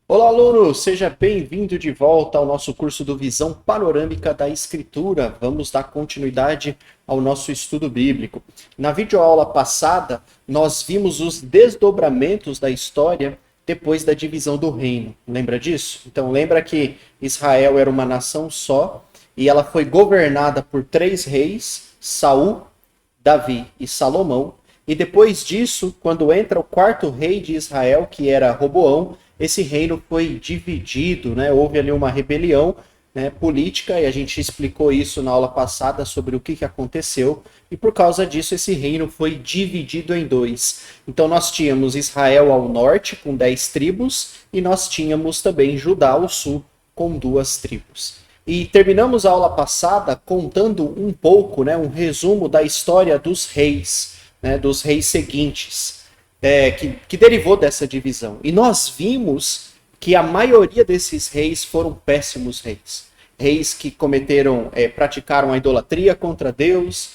Olá, aluno! Seja bem-vindo de volta ao nosso curso do Visão Panorâmica da Escritura. Vamos dar continuidade ao nosso estudo bíblico. Na videoaula passada, nós vimos os desdobramentos da história depois da divisão do reino. Lembra disso? Então, lembra que Israel era uma nação só e ela foi governada por três reis, Saul, Davi e Salomão. E depois disso, quando entra o quarto rei de Israel, que era Roboão, esse reino foi dividido, né? Houve ali uma rebelião, né, política, e a gente explicou isso na aula passada sobre o que aconteceu, e por causa disso esse reino foi dividido em dois. Então nós tínhamos Israel ao norte, com 10 tribos, e nós tínhamos também Judá ao sul, com 2 tribos. E terminamos a aula passada contando um pouco, né, um resumo da história dos reis, né, dos reis seguintes, que derivou dessa divisão. E nós vimos que a maioria desses reis foram péssimos reis. Reis que praticaram a idolatria contra Deus,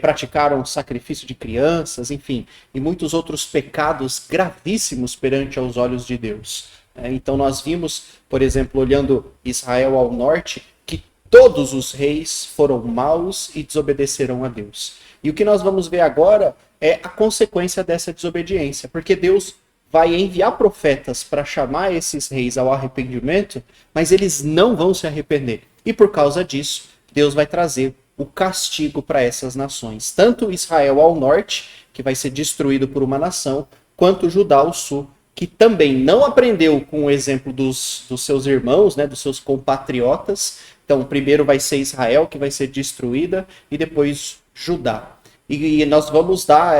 praticaram sacrifício de crianças, enfim, e muitos outros pecados gravíssimos perante aos olhos de Deus. Então nós vimos, por exemplo, olhando Israel ao norte, que todos os reis foram maus e desobedeceram a Deus. E o que nós vamos ver agora é a consequência dessa desobediência, porque Deus vai enviar profetas para chamar esses reis ao arrependimento, mas eles não vão se arrepender. E por causa disso, Deus vai trazer o castigo para essas nações. Tanto Israel ao norte, que vai ser destruído por uma nação, quanto Judá ao sul, que também não aprendeu com o exemplo dos seus irmãos, né, dos seus compatriotas. Então, primeiro vai ser Israel, que vai ser destruída, e depois Judá. E nós vamos dar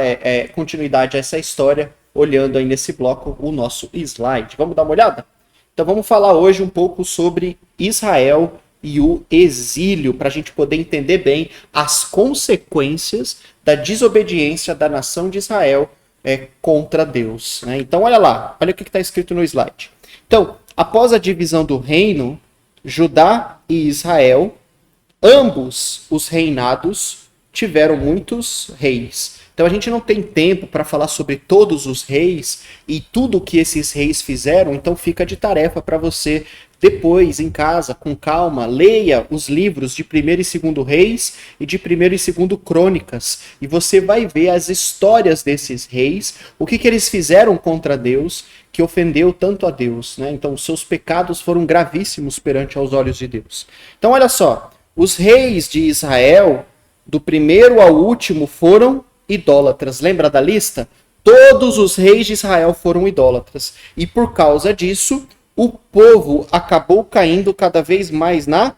continuidade a essa história olhando aí nesse bloco o nosso slide. Vamos dar uma olhada? Então vamos falar hoje um pouco sobre Israel e o exílio, para a gente poder entender bem as consequências da desobediência da nação de Israel contra Deus. Né? Então olha lá, olha o que está escrito no slide. Então, após a divisão do reino, Judá e Israel, ambos os reinados tiveram muitos reis. Então a gente não tem tempo para falar sobre todos os reis e tudo o que esses reis fizeram, então fica de tarefa para você depois, em casa, com calma, leia os livros de 1º e 2º Reis e de 1º e 2º Crônicas, e você vai ver as histórias desses reis, o que eles fizeram contra Deus, que ofendeu tanto a Deus, né? Então os seus pecados foram gravíssimos perante aos olhos de Deus. Então olha só, os reis de Israel, do primeiro ao último, foram idólatras. Lembra da lista? Todos os reis de Israel foram idólatras. E por causa disso, o povo acabou caindo cada vez mais na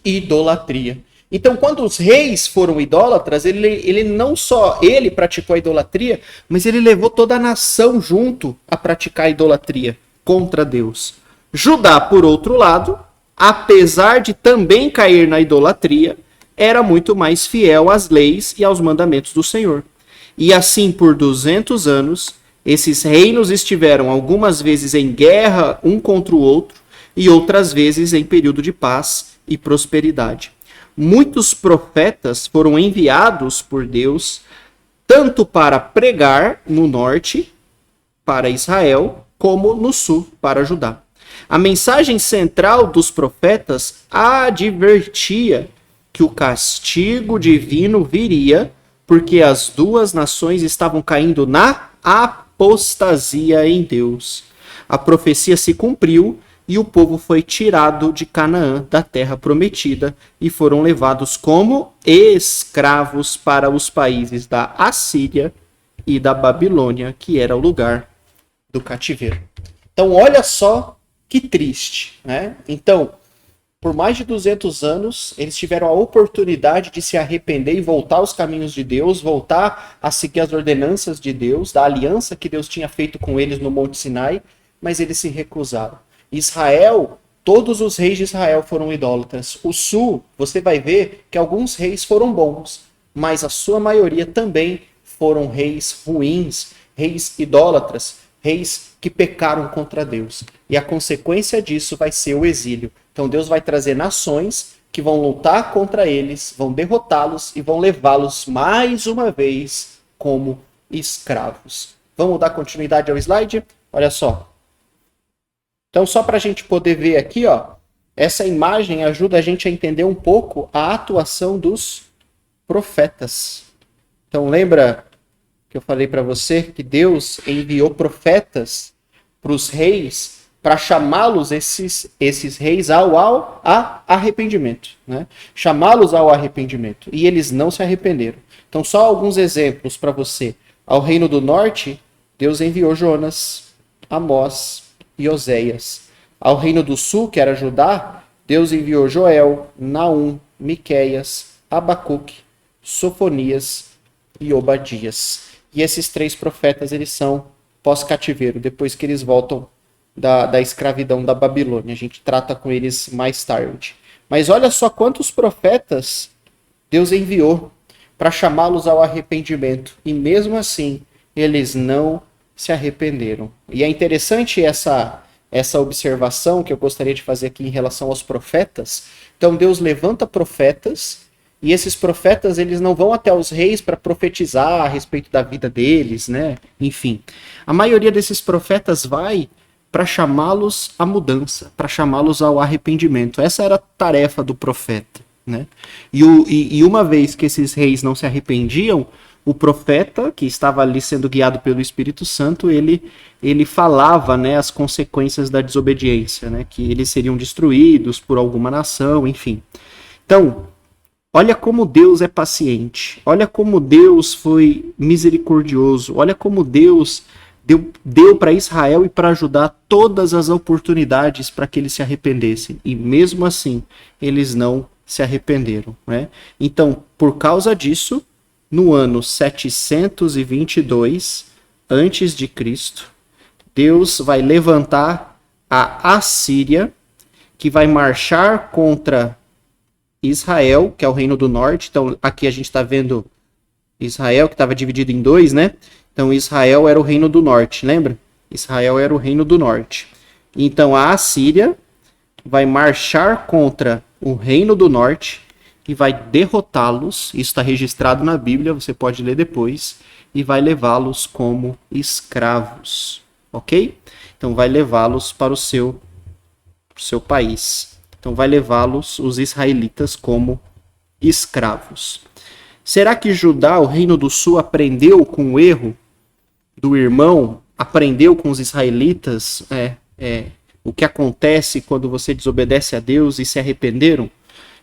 idolatria. Então, quando os reis foram idólatras, ele não só ele praticou a idolatria, mas ele levou toda a nação junto a praticar a idolatria contra Deus. Judá, por outro lado, apesar de também cair na idolatria, era muito mais fiel às leis e aos mandamentos do Senhor. E assim, por 200 anos, esses reinos estiveram algumas vezes em guerra um contra o outro e outras vezes em período de paz e prosperidade. Muitos profetas foram enviados por Deus tanto para pregar no norte, para Israel, como no sul, para Judá. A mensagem central dos profetas advertia que o castigo divino viria, porque as duas nações estavam caindo na apostasia em Deus. A profecia se cumpriu e o povo foi tirado de Canaã, da terra prometida, e foram levados como escravos para os países da Assíria e da Babilônia, que era o lugar do cativeiro. Então olha só que triste, né? Então, por mais de 200 anos, eles tiveram a oportunidade de se arrepender e voltar aos caminhos de Deus, voltar a seguir as ordenanças de Deus, da aliança que Deus tinha feito com eles no Monte Sinai, mas eles se recusaram. Israel, todos os reis de Israel foram idólatras. O sul, você vai ver que alguns reis foram bons, mas a sua maioria também foram reis ruins, reis idólatras, reis que pecaram contra Deus. E a consequência disso vai ser o exílio. Então Deus vai trazer nações que vão lutar contra eles, vão derrotá-los e vão levá-los mais uma vez como escravos. Vamos dar continuidade ao slide? Olha só. Então, só para a gente poder ver aqui, ó, essa imagem ajuda a gente a entender um pouco a atuação dos profetas. Então, lembra que eu falei para você que Deus enviou profetas para os reis para chamá-los, esses reis, ao arrependimento, né? Chamá-los ao arrependimento. E eles não se arrependeram. Então, só alguns exemplos para você. Ao reino do norte, Deus enviou Jonas, Amós e Oséias. Ao reino do sul, que era Judá, Deus enviou Joel, Naum, Miqueias, Abacuque, Sofonias e Obadias. E esses 3 profetas, eles são pós-cativeiro, depois que eles voltam da escravidão da Babilônia. A gente trata com eles mais tarde. Mas olha só quantos profetas Deus enviou para chamá-los ao arrependimento. E mesmo assim, eles não se arrependeram. E é interessante essa observação que eu gostaria de fazer aqui em relação aos profetas. Então Deus levanta profetas, e esses profetas, eles não vão até os reis para profetizar a respeito da vida deles, né? Enfim, a maioria desses profetas vai para chamá-los à mudança, para chamá-los ao arrependimento. Essa era a tarefa do profeta, né? E uma vez que esses reis não se arrependiam, o profeta, que estava ali sendo guiado pelo Espírito Santo, ele falava, né, as consequências da desobediência, né? Que eles seriam destruídos por alguma nação, enfim. Então, olha como Deus é paciente, olha como Deus foi misericordioso, olha como Deus deu para Israel e para Judá todas as oportunidades para que eles se arrependessem. E mesmo assim, eles não se arrependeram, né? Então, por causa disso, no ano 722 antes de Cristo, Deus vai levantar a Assíria, que vai marchar contra Israel, que é o reino do norte. Então, aqui a gente está vendo Israel, que estava dividido em 2, né? Então, Israel era o reino do norte, lembra? Israel era o reino do norte. Então, a Assíria vai marchar contra o reino do norte e vai derrotá-los. Isso está registrado na Bíblia, você pode ler depois. E vai levá-los como escravos, ok? Então, vai levá-los para o seu país. Então vai levá-los, os israelitas, como escravos. Será que Judá, o reino do sul, aprendeu com o erro do irmão? Aprendeu com os israelitas o que acontece quando você desobedece a Deus e se arrependeram?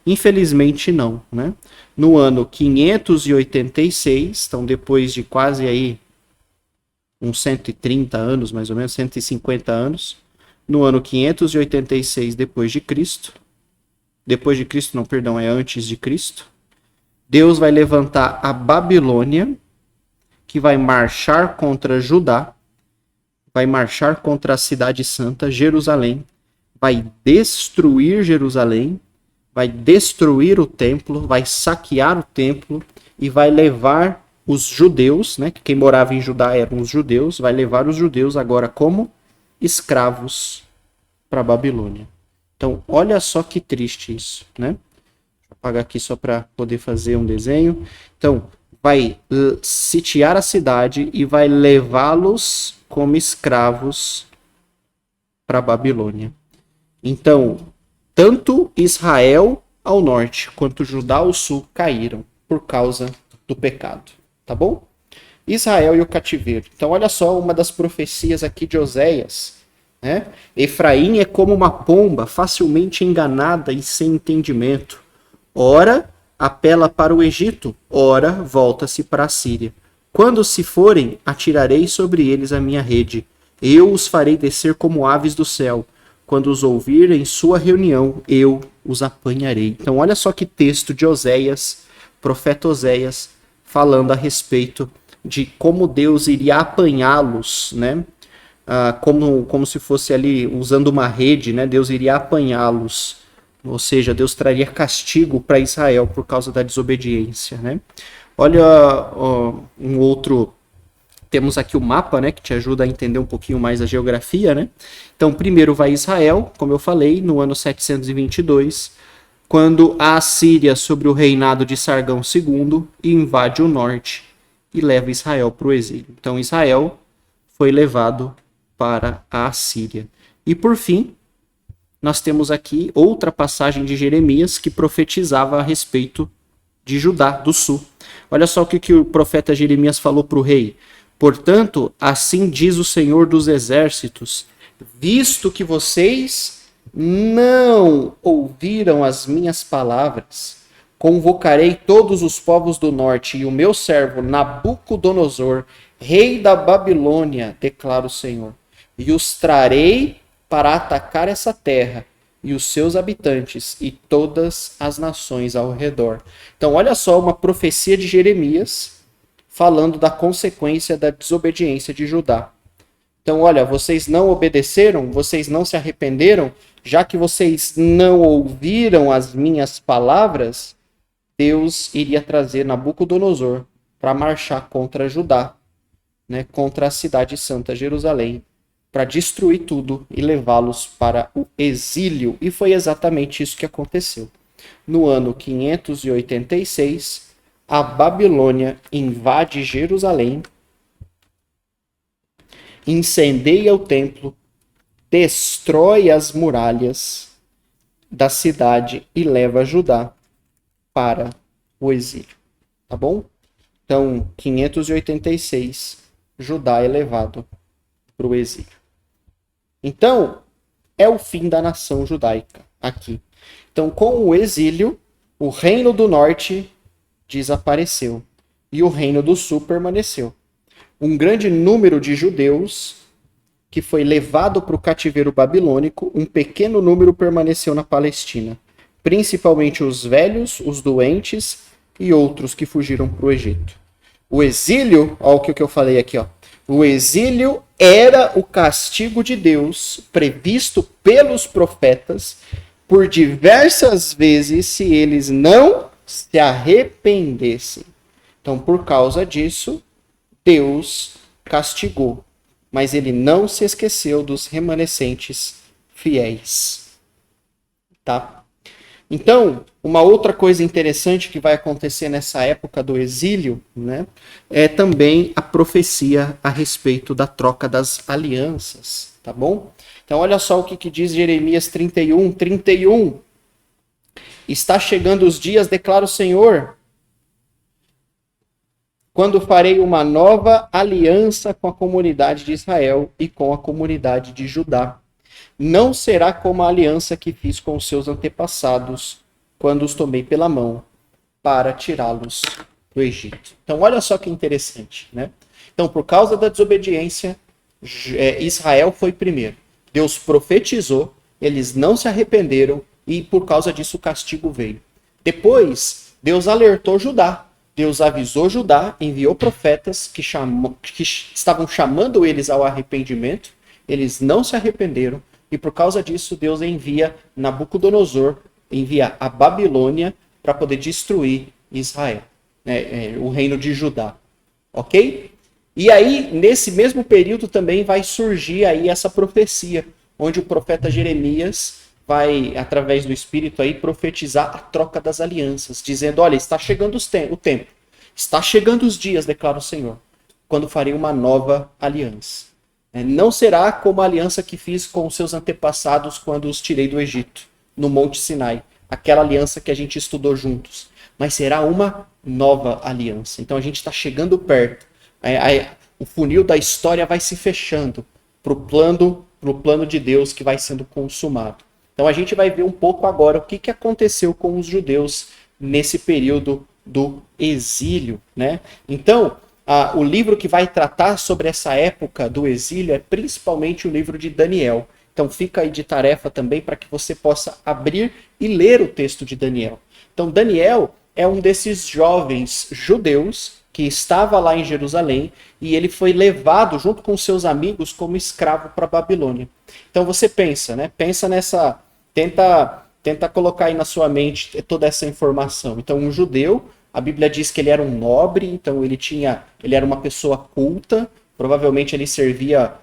Infelizmente não, né? No ano 586, então depois de quase aí uns 130 anos, mais ou menos, 150 anos, no ano 586 depois de Cristo, é antes de Cristo, Deus vai levantar a Babilônia, que vai marchar contra Judá, vai marchar contra a cidade santa, Jerusalém, vai destruir Jerusalém, vai destruir o templo, vai saquear o templo e vai levar os judeus, né, que quem morava em Judá eram os judeus, vai levar os judeus agora como escravos para a Babilônia. Então, olha só que triste isso, né? Vou apagar aqui só para poder fazer um desenho. Então, vai sitiar a cidade e vai levá-los como escravos para a Babilônia. Então, tanto Israel ao norte quanto Judá ao sul caíram por causa do pecado, tá bom? Israel e o cativeiro. Então, olha só uma das profecias aqui de Oséias, né? Efraim é como uma pomba facilmente enganada e sem entendimento. Ora, apela para o Egito, ora, volta-se para a Síria. Quando se forem, atirarei sobre eles a minha rede. Eu os farei descer como aves do céu. Quando os ouvir em sua reunião, eu os apanharei. Então, olha só que texto de Oséias, profeta Oséias, falando a respeito de como Deus iria apanhá-los, né? Como se fosse ali usando uma rede, né? Deus iria apanhá-los. Ou seja, Deus traria castigo para Israel por causa da desobediência, né? Olha um outro. Temos aqui o mapa, né, que te ajuda a entender um pouquinho mais a geografia, né? Então, primeiro vai Israel, como eu falei, no ano 722, quando a Assíria, sobre o reinado de Sargão II, invade o norte e leva Israel para o exílio. Então, Israel foi levado para a Assíria. E por fim, nós temos aqui outra passagem de Jeremias que profetizava a respeito de Judá, do sul. Olha só o que o profeta Jeremias falou para o rei. Portanto, assim diz o Senhor dos Exércitos, visto que vocês não ouviram as minhas palavras, convocarei todos os povos do norte e o meu servo Nabucodonosor, rei da Babilônia, declara o Senhor, e os trarei para atacar essa terra e os seus habitantes e todas as nações ao redor. Então, olha só uma profecia de Jeremias falando da consequência da desobediência de Judá. Então, olha, vocês não obedeceram, vocês não se arrependeram, já que vocês não ouviram as minhas palavras, Deus iria trazer Nabucodonosor para marchar contra Judá, né, contra a cidade santa Jerusalém, para destruir tudo e levá-los para o exílio. E foi exatamente isso que aconteceu. No ano 586, a Babilônia invade Jerusalém, incendeia o templo, destrói as muralhas da cidade e leva Judá para o exílio. Tá bom? Então, 586, Judá é levado para o exílio. Então, é o fim da nação judaica aqui. Então, com o exílio, o reino do norte desapareceu e o reino do sul permaneceu. Um grande número de judeus que foi levado para o cativeiro babilônico, um pequeno número permaneceu na Palestina, principalmente os velhos, os doentes e outros que fugiram para o Egito. O exílio, olha o que eu falei aqui, ó. O exílio era o castigo de Deus previsto pelos profetas por diversas vezes se eles não se arrependessem. Então, por causa disso, Deus castigou, mas ele não se esqueceu dos remanescentes fiéis. Tá? Então, uma outra coisa interessante que vai acontecer nessa época do exílio, né, é também a profecia a respeito da troca das alianças, tá bom? Então, olha só o que diz Jeremias 31:31. Está chegando os dias, declara o Senhor, quando farei uma nova aliança com a comunidade de Israel e com a comunidade de Judá. Não será como a aliança que fiz com os seus antepassados, quando os tomei pela mão para tirá-los do Egito. Então, olha só que interessante, né? Então, por causa da desobediência, Israel foi primeiro. Deus profetizou, eles não se arrependeram e, por causa disso, o castigo veio. Depois, Deus alertou Judá. Deus avisou Judá, enviou profetas que estavam chamando eles ao arrependimento. Eles não se arrependeram. E por causa disso, Deus envia Nabucodonosor, envia a Babilônia para poder destruir Israel, o reino de Judá. Ok? E aí, nesse mesmo período também vai surgir aí essa profecia, onde o profeta Jeremias vai, através do Espírito, aí, profetizar a troca das alianças, dizendo, olha, está chegando o tempo, está chegando os dias, declara o Senhor, quando farei uma nova aliança. Não será como a aliança que fiz com os seus antepassados quando os tirei do Egito, no Monte Sinai. Aquela aliança que a gente estudou juntos. Mas será uma nova aliança. Então a gente está chegando perto. O funil da história vai se fechando para o plano de Deus que vai sendo consumado. Então a gente vai ver um pouco agora o que aconteceu com os judeus nesse período do exílio, né? Então, o livro que vai tratar sobre essa época do exílio é principalmente o livro de Daniel. Então fica aí de tarefa também para que você possa abrir e ler o texto de Daniel. Então Daniel é um desses jovens judeus que estava lá em Jerusalém e ele foi levado junto com seus amigos como escravo para a Babilônia. Então você pensa, né? Pensa nessa... Tenta colocar aí na sua mente toda essa informação. Então um judeu... A Bíblia diz que ele era um nobre, então ele era uma pessoa culta, provavelmente ele servia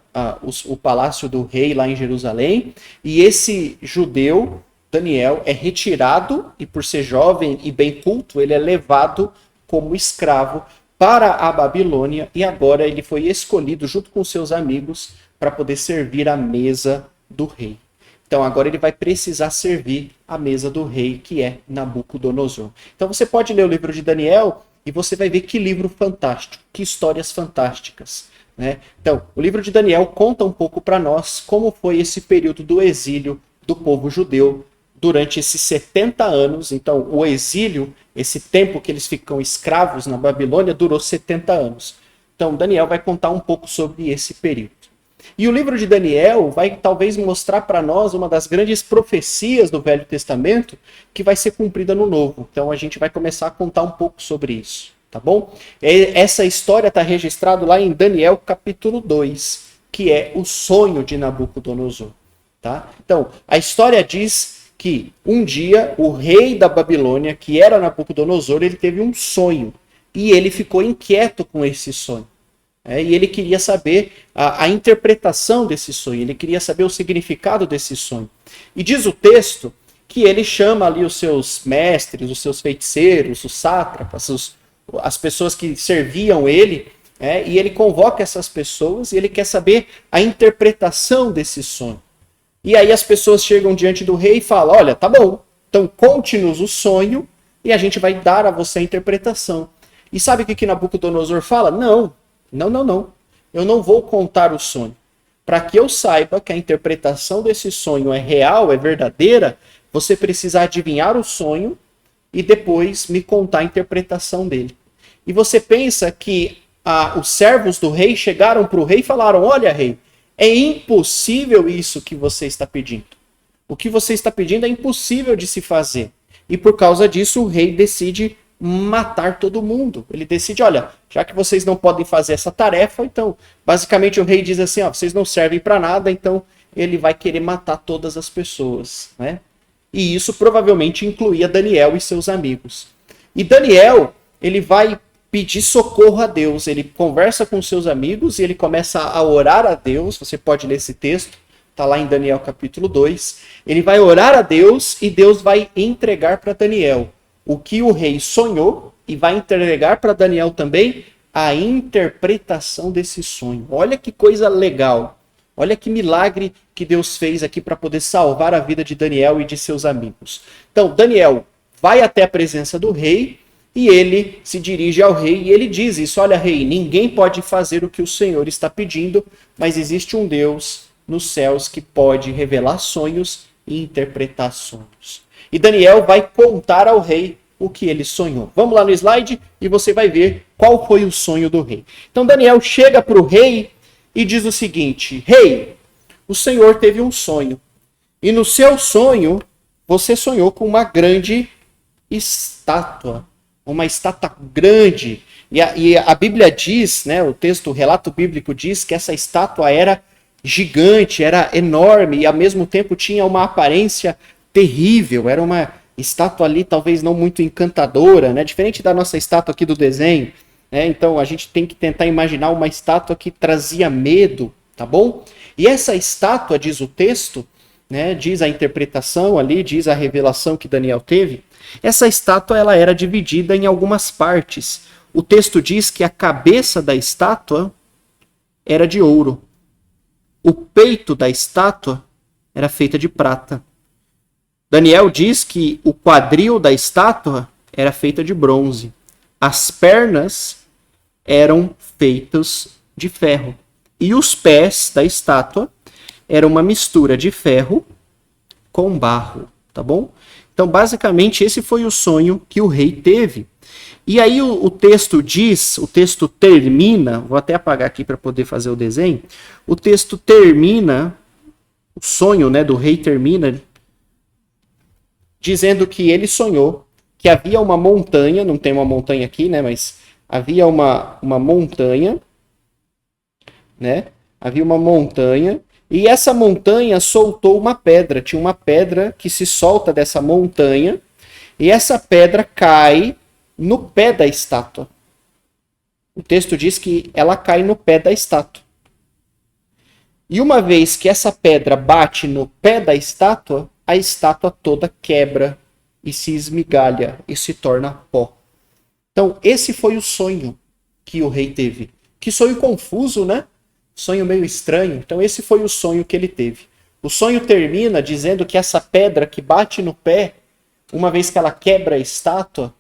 o palácio do rei lá em Jerusalém, e esse judeu, Daniel, é retirado, e por ser jovem e bem culto, ele é levado como escravo para a Babilônia, e agora ele foi escolhido junto com seus amigos para poder servir à mesa do rei. Então agora ele vai precisar servir a mesa do rei, que é Nabucodonosor. Então você pode ler o livro de Daniel e você vai ver que livro fantástico, que histórias fantásticas, né? Então, o livro de Daniel conta um pouco para nós como foi esse período do exílio do povo judeu durante esses 70 anos. Então, o exílio, esse tempo que eles ficam escravos na Babilônia, durou 70 anos. Então, Daniel vai contar um pouco sobre esse período. E o livro de Daniel vai talvez mostrar para nós uma das grandes profecias do Velho Testamento que vai ser cumprida no Novo. Então, a gente vai começar a contar um pouco sobre isso, tá bom? Essa história está registrada lá em Daniel capítulo 2, que é o sonho de Nabucodonosor. Tá? Então, a história diz que um dia o rei da Babilônia, que era Nabucodonosor, ele teve um sonho e ele ficou inquieto com esse sonho. E ele queria saber a interpretação desse sonho, ele queria saber o significado desse sonho. E diz o texto que ele chama ali os seus mestres, os seus feiticeiros, os sátrapas, as pessoas que serviam ele, e ele convoca essas pessoas e ele quer saber a interpretação desse sonho. E aí as pessoas chegam diante do rei e falam, olha, tá bom, então conte-nos o sonho e a gente vai dar a você a interpretação. E sabe o que Nabucodonosor fala? Não. Eu não vou contar o sonho. Para que eu saiba que a interpretação desse sonho é real, é verdadeira, você precisa adivinhar o sonho e depois me contar a interpretação dele. E você pensa que os servos do rei chegaram para o rei e falaram, olha, rei, é impossível isso que você está pedindo. O que você está pedindo é impossível de se fazer. E por causa disso o rei decide matar todo mundo. Ele decide, olha, já que vocês não podem fazer essa tarefa, então, basicamente o rei diz assim, ó, vocês não servem para nada, então ele vai querer matar todas as pessoas, né? E isso provavelmente incluía Daniel e seus amigos. E Daniel, ele vai pedir socorro a Deus, ele conversa com seus amigos e ele começa a orar a Deus, você pode ler esse texto, está lá em Daniel capítulo 2, ele vai orar a Deus e Deus vai entregar para Daniel o que o rei sonhou e vai entregar para Daniel também a interpretação desse sonho. Olha que coisa legal. Olha que milagre que Deus fez aqui para poder salvar a vida de Daniel e de seus amigos. Então, Daniel vai até a presença do rei e ele se dirige ao rei e ele diz isso. Olha, rei, ninguém pode fazer o que o Senhor está pedindo, mas existe um Deus nos céus que pode revelar sonhos e interpretar sonhos. E Daniel vai contar ao rei o que ele sonhou. Vamos lá no slide e você vai ver qual foi o sonho do rei. Então Daniel chega para o rei e diz o seguinte, rei, o Senhor teve um sonho. E no seu sonho, você sonhou com uma grande estátua. Uma estátua grande. E a Bíblia diz, né, o texto, o relato bíblico diz que essa estátua era gigante, era enorme e ao mesmo tempo tinha uma aparência terrível, era uma estátua ali talvez não muito encantadora, né? Diferente da nossa estátua aqui do desenho, né? Então a gente tem que tentar imaginar uma estátua que trazia medo, tá bom? E essa estátua, diz o texto, né? Diz a interpretação ali, diz a revelação que Daniel teve, essa estátua ela era dividida em algumas partes. O texto diz que a cabeça da estátua era de ouro, o peito da estátua era feita de prata. Daniel diz que o quadril da estátua era feita de bronze. As pernas eram feitas de ferro. E os pés da estátua eram uma mistura de ferro com barro, tá bom? Então, basicamente, esse foi o sonho que o rei teve. E aí o texto diz, o texto termina, vou até apagar aqui para poder fazer o desenho. O texto termina, o sonho, né, do rei termina dizendo que ele sonhou que havia uma montanha, não tem uma montanha aqui, né, mas havia uma montanha, né, havia uma montanha, e essa montanha soltou uma pedra, tinha uma pedra que se solta dessa montanha, e essa pedra cai no pé da estátua. O texto diz que ela cai no pé da estátua. E uma vez que essa pedra bate no pé da estátua, a estátua toda quebra e se esmigalha e se torna pó. Então, esse foi o sonho que o rei teve. Que sonho confuso, né? Sonho meio estranho. Então, esse foi o sonho que ele teve. O sonho termina dizendo que essa pedra que bate no pé, uma vez que ela quebra a estátua,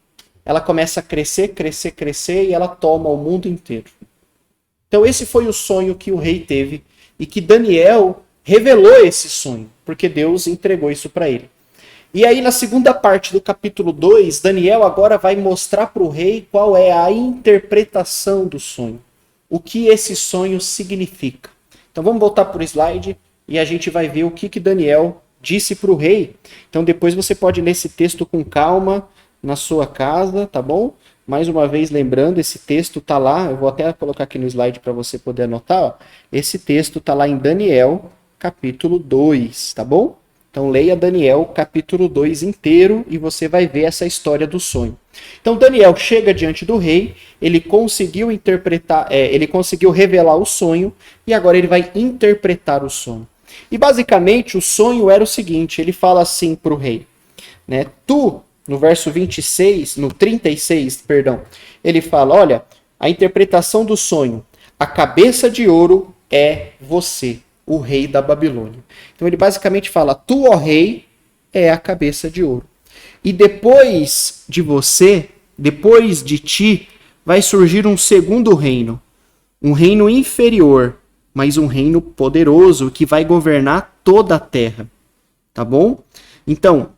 ela começa a crescer, crescer, crescer e ela toma o mundo inteiro. Então esse foi o sonho que o rei teve e que Daniel revelou esse sonho, porque Deus entregou isso para ele. E aí na segunda parte do capítulo 2, Daniel agora vai mostrar para o rei qual é a interpretação do sonho, o que esse sonho significa. Então vamos voltar para o slide e a gente vai ver o que Daniel disse para o rei. Então depois você pode ler esse texto com calma na sua casa, tá bom? Mais uma vez lembrando, esse texto tá lá, eu vou até colocar aqui no slide para você poder anotar, ó. Esse texto tá lá em Daniel, capítulo 2, tá bom? Então leia Daniel, capítulo 2 inteiro e você vai ver essa história do sonho. Então Daniel chega diante do rei, ele conseguiu interpretar, ele conseguiu revelar o sonho e agora ele vai interpretar o sonho. E basicamente o sonho era o seguinte, ele fala assim para o rei, né? No verso 26, no 36, perdão, ele fala, olha, a interpretação do sonho, a cabeça de ouro é você, o rei da Babilônia. Então ele basicamente fala, tu, ó rei, é a cabeça de ouro. E depois de você, depois de ti, vai surgir um segundo reino, um reino inferior, mas um reino poderoso que vai governar toda a terra, tá bom? Então,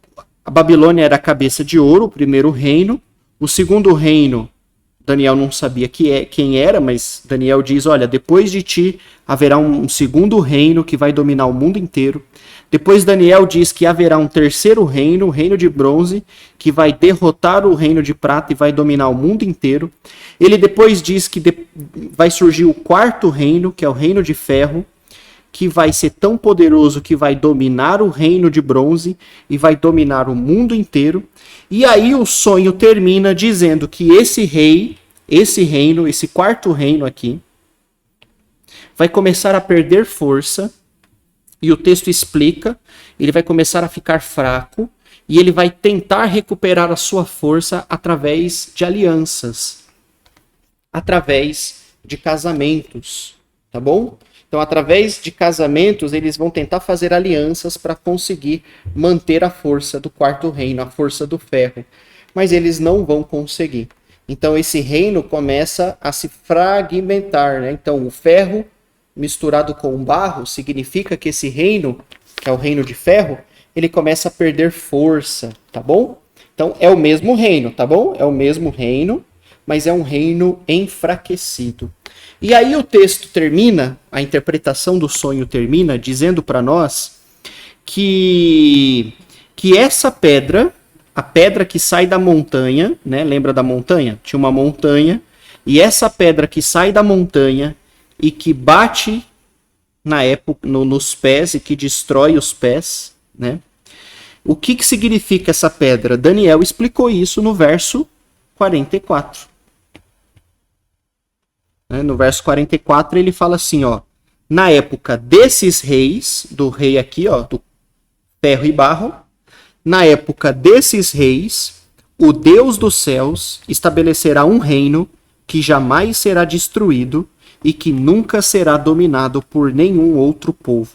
a Babilônia era a cabeça de ouro, o primeiro reino. O segundo reino, Daniel não sabia quem era, mas Daniel diz, olha, depois de ti haverá um segundo reino que vai dominar o mundo inteiro. Depois Daniel diz que haverá um terceiro reino, o reino de bronze, que vai derrotar o reino de prata e vai dominar o mundo inteiro. Ele depois diz que vai surgir o quarto reino, que é o reino de ferro, que vai ser tão poderoso que vai dominar o reino de bronze e vai dominar o mundo inteiro. E aí o sonho termina dizendo que esse reino, esse quarto reino aqui, vai começar a perder força, e o texto explica, ele vai começar a ficar fraco, e ele vai tentar recuperar a sua força através de alianças, através de casamentos, tá bom? Então, através de casamentos, eles vão tentar fazer alianças para conseguir manter a força do quarto reino, a força do ferro. Mas eles não vão conseguir. Então, esse reino começa a se fragmentar, né? Então, o ferro misturado com o barro significa que esse reino, que é o reino de ferro, ele começa a perder força, tá bom? Então, é o mesmo reino, tá bom? É o mesmo reino, mas é um reino enfraquecido. E aí o texto termina, a interpretação do sonho termina, dizendo para nós que essa pedra, a pedra que sai da montanha, né? Lembra da montanha? Tinha uma montanha, e essa pedra que sai da montanha e que bate na época nos pés e que destrói os pés, né? O que significa essa pedra? Daniel explicou isso no verso 44. No verso 44 ele fala assim, ó, na época desses reis, do rei aqui, ó, do ferro e barro, na época desses reis, o Deus dos céus estabelecerá um reino que jamais será destruído e que nunca será dominado por nenhum outro povo.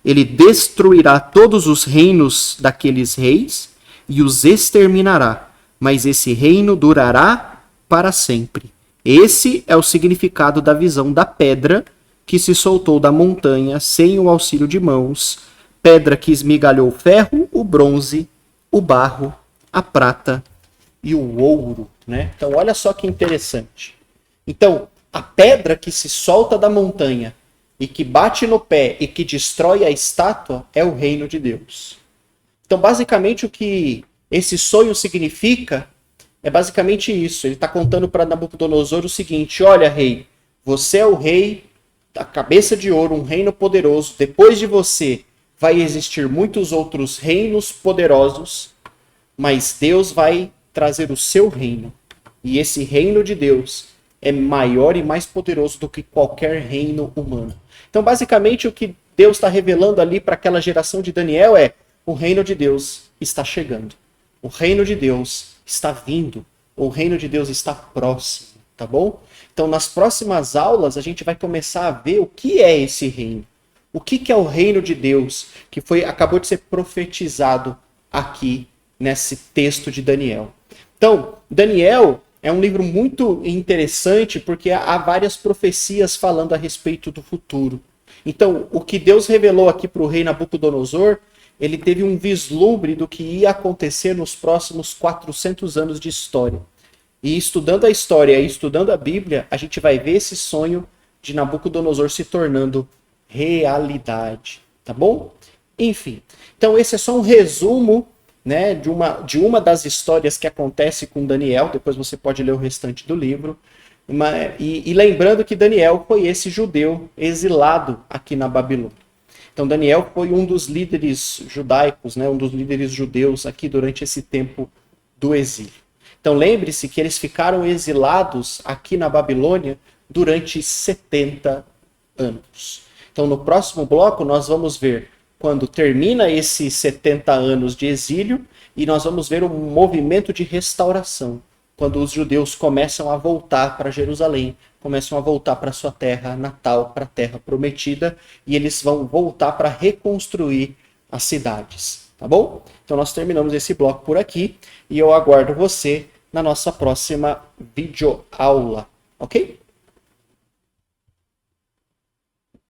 Ele destruirá todos os reinos daqueles reis e os exterminará, mas esse reino durará para sempre. Esse é o significado da visão da pedra que se soltou da montanha sem o auxílio de mãos, pedra que esmigalhou o ferro, o bronze, o barro, a prata e o ouro, né? Então olha só que interessante. Então, a pedra que se solta da montanha e que bate no pé e que destrói a estátua é o reino de Deus. Então, basicamente, o que esse sonho significa é basicamente isso. Ele está contando para Nabucodonosor o seguinte: olha, rei, você é o rei da cabeça de ouro, um reino poderoso. Depois de você vai existir muitos outros reinos poderosos, mas Deus vai trazer o seu reino. E esse reino de Deus é maior e mais poderoso do que qualquer reino humano. Então, basicamente, o que Deus está revelando ali para aquela geração de Daniel é: o reino de Deus está chegando. O reino de Deus está vindo. O reino de Deus está próximo, tá bom? Então, nas próximas aulas, a gente vai começar a ver o que é esse reino. O que é o reino de Deus que acabou de ser profetizado aqui nesse texto de Daniel? Então, Daniel é um livro muito interessante porque há várias profecias falando a respeito do futuro. Então, o que Deus revelou aqui para o rei Nabucodonosor, ele teve um vislumbre do que ia acontecer nos próximos 400 anos de história. E estudando a história e estudando a Bíblia, a gente vai ver esse sonho de Nabucodonosor se tornando realidade, tá bom? Enfim, então esse é só um resumo, né, de uma das histórias que acontece com Daniel. Depois você pode ler o restante do livro. E lembrando que Daniel foi esse judeu exilado aqui na Babilônia. Então Daniel foi um dos líderes judaicos, né, um dos líderes judeus aqui durante esse tempo do exílio. Então lembre-se que eles ficaram exilados aqui na Babilônia durante 70 anos. Então no próximo bloco nós vamos ver quando termina esses 70 anos de exílio e nós vamos ver um movimento de restauração, quando os judeus começam a voltar para Jerusalém, começam a voltar para sua terra natal, para a terra prometida, e eles vão voltar para reconstruir as cidades, tá bom? Então nós terminamos esse bloco por aqui e eu aguardo você na nossa próxima videoaula, ok?